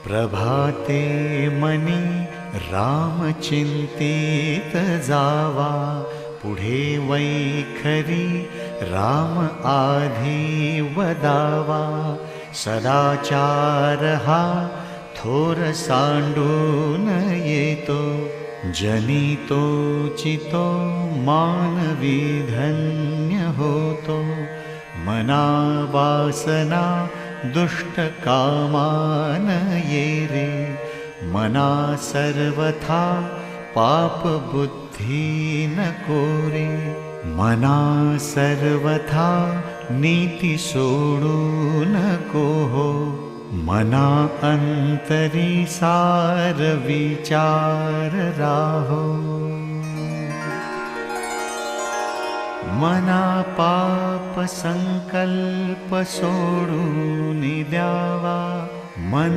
प्रभाते money रामचिंतित Java, पुढे वैखरी राम आधी वदावा. सदाचार हा थोर सांडून येतो, जनितो चितो मानवी धन्य होतो. मना वासना दुष्ट कामान ये रे, मना सर्वथा पाप बुद्धि नको रे. मना सर्वथा नीति सोडू नको हो, मना अंतरी सार विचार राहो. मना पाप संकल्प सोडून द्यावा, मना